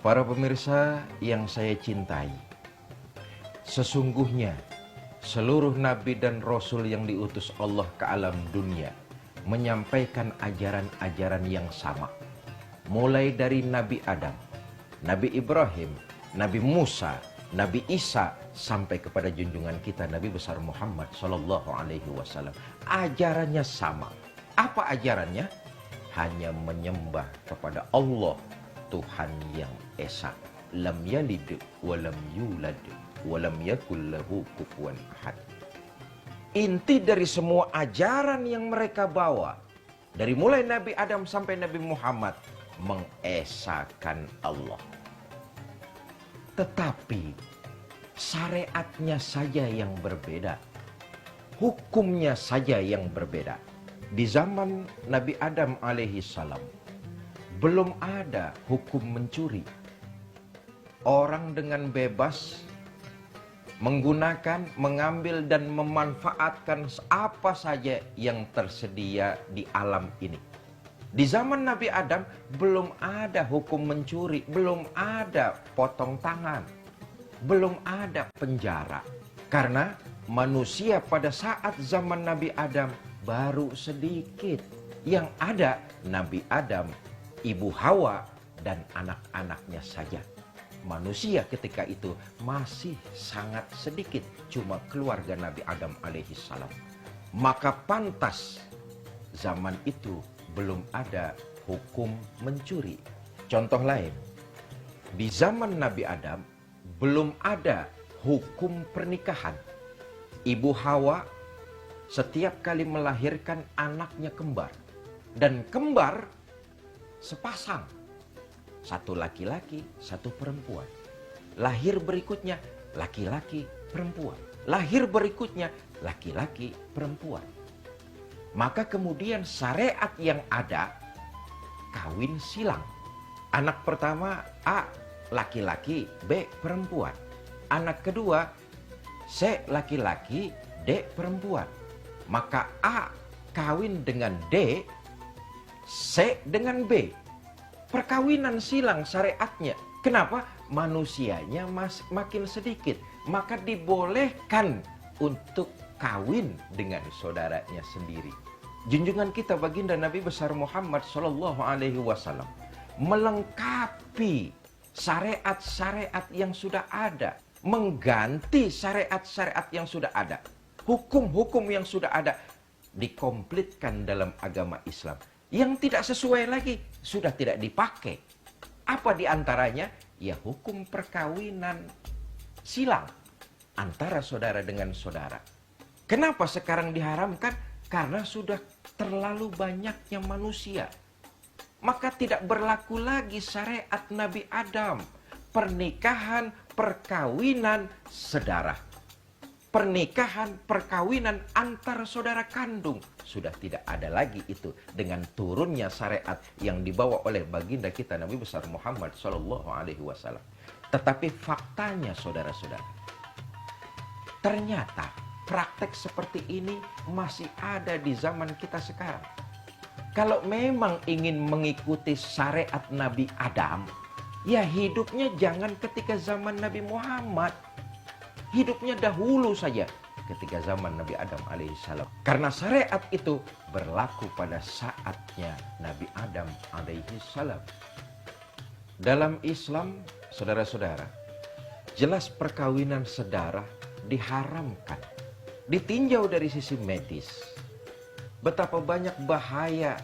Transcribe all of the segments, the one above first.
Para pemirsa yang saya cintai, sesungguhnya seluruh nabi dan rasul yang diutus Allah ke alam dunia menyampaikan ajaran-ajaran yang sama. Mulai dari Nabi Adam, Nabi Ibrahim, Nabi Musa, Nabi Isa, sampai kepada junjungan kita Nabi besar Muhammad Sallallahu Alaihi Wasallam. Ajarannya sama. Apa ajarannya? Hanya menyembah kepada Allah, Tuhan yang Esa. Lam yalid wa lam yulad wa lam yakul lahu kufuwan ahad. Inti dari semua ajaran yang mereka bawa, dari mulai Nabi Adam sampai Nabi Muhammad, mengesakan Allah. Tetapi syariatnya saja yang berbeda, hukumnya saja yang berbeda. Di zaman Nabi Adam alaihi salam belum ada hukum mencuri. Orang dengan bebas menggunakan, mengambil dan memanfaatkan apa saja yang tersedia di alam ini. Di zaman Nabi Adam belum ada hukum mencuri, belum ada potong tangan, belum ada penjara. Karena manusia pada saat zaman Nabi Adam baru sedikit. Yang ada Nabi Adam, Ibu Hawa, dan anak-anaknya saja. Manusia ketika itu masih sangat sedikit, cuma keluarga Nabi Adam alaihi salam. Maka pantas zaman itu belum ada hukum mencuri. Contoh lain, di zaman Nabi Adam belum ada hukum pernikahan. Ibu Hawa setiap kali melahirkan anaknya kembar. Dan kembar sepasang. Satu laki-laki, satu perempuan. Lahir berikutnya laki-laki, perempuan. Lahir berikutnya laki-laki, perempuan. Maka kemudian syariat yang ada, kawin silang. Anak pertama A, laki-laki, B, perempuan. Anak kedua C, laki-laki, D, perempuan. Maka A kawin dengan D, C dengan B. Perkawinan silang syariatnya. Kenapa? Manusianya makin sedikit. Maka dibolehkan untuk kawin dengan saudaranya sendiri. Junjungan kita baginda Nabi besar Muhammad Sallallahu Alaihi Wasallam melengkapi syariat-syariat yang sudah ada, mengganti syariat-syariat yang sudah ada, hukum-hukum yang sudah ada, dikomplitkan dalam agama Islam. Yang tidak sesuai lagi sudah tidak dipakai. Apa diantaranya? Ya hukum perkawinan silang antara saudara dengan saudara. Kenapa sekarang diharamkan? Karena sudah terlalu banyaknya manusia. Maka tidak berlaku lagi syariat Nabi Adam. Pernikahan, perkawinan saudara. Pernikahan, perkawinan antar saudara kandung. Sudah tidak ada lagi itu dengan turunnya syariat yang dibawa oleh baginda kita Nabi besar Muhammad Sallallahu Alaihi Wasallam. Tetapi faktanya saudara-saudara, ternyata praktek seperti ini masih ada di zaman kita sekarang. Kalau memang ingin mengikuti syariat Nabi Adam, ya hidupnya jangan ketika zaman Nabi Muhammad. Hidupnya dahulu saja ketika zaman Nabi Adam alaihissalam. Karena syariat itu berlaku pada saatnya Nabi Adam alaihissalam. Dalam Islam, saudara-saudara, jelas perkawinan sedara diharamkan. Ditinjau dari sisi medis, betapa banyak bahaya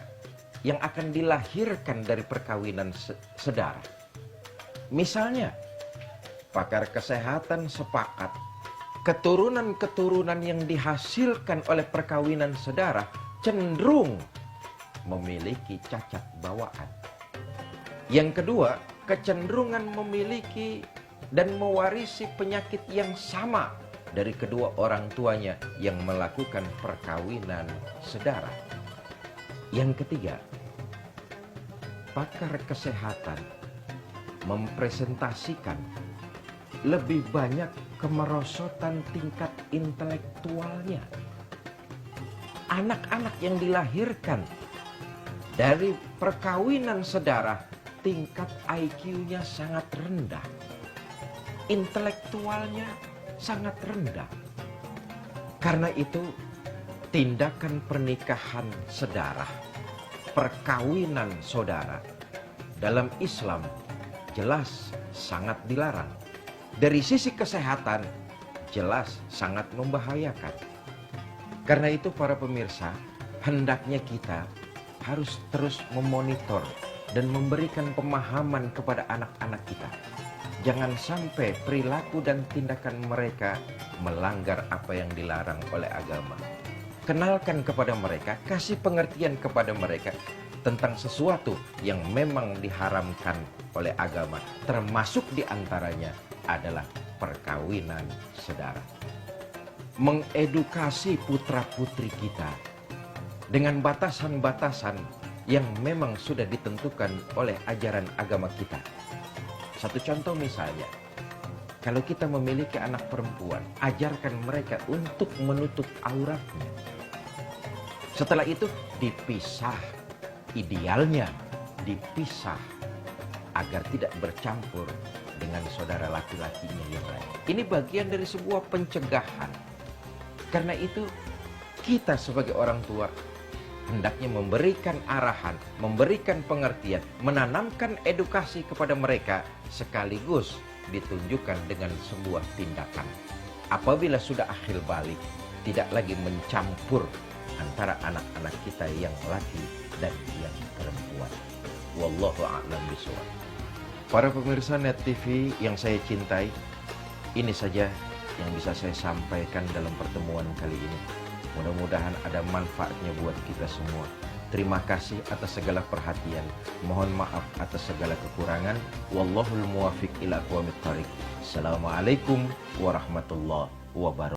yang akan dilahirkan dari perkawinan sedara. Misalnya, pakar kesehatan sepakat keturunan-keturunan yang dihasilkan oleh perkawinan sedara cenderung memiliki cacat bawaan. Yang kedua, kecenderungan memiliki dan mewarisi penyakit yang sama dari kedua orang tuanya yang melakukan perkawinan sedara. Yang ketiga, pakar kesehatan mempresentasikan lebih banyak kemerosotan tingkat intelektualnya. Anak-anak yang dilahirkan dari perkawinan sedara tingkat IQ-nya sangat rendah. Intelektualnya sangat rendah. Karena itu, tindakan pernikahan sedarah, perkawinan saudara, dalam Islam jelas sangat dilarang. Dari sisi kesehatan, jelas sangat membahayakan. Karena itu para pemirsa, hendaknya kita harus terus memonitor dan memberikan pemahaman kepada anak-anak kita. Jangan sampai perilaku dan tindakan mereka melanggar apa yang dilarang oleh agama. Kenalkan kepada mereka, kasih pengertian kepada mereka tentang sesuatu yang memang diharamkan oleh agama. Termasuk diantaranya adalah perkawinan saudara. Mengedukasi putra-putri kita dengan batasan-batasan yang memang sudah ditentukan oleh ajaran agama kita. Satu contoh misalnya, kalau kita memiliki anak perempuan, ajarkan mereka untuk menutup auratnya. Setelah itu dipisah, idealnya dipisah agar tidak bercampur dengan saudara laki-lakinya yang lain. Ini bagian dari sebuah pencegahan. Karena itu kita sebagai orang tua hendaknya memberikan arahan, memberikan pengertian, menanamkan edukasi kepada mereka sekaligus ditunjukkan dengan sebuah tindakan. Apabila sudah akhir balik, tidak lagi mencampur antara anak-anak kita yang laki dan yang perempuan. Wallahu a'lam bishawab. Para pemirsa Net TV yang saya cintai, ini saja yang bisa saya sampaikan dalam pertemuan kali ini. Mudah-mudahan ada manfaatnya buat kita semua. Terima kasih atas segala perhatian. Mohon maaf atas segala kekurangan. Wallahul muwafiq ila aqwamit thoriq. Assalamualaikum warahmatullahi wabarakatuh.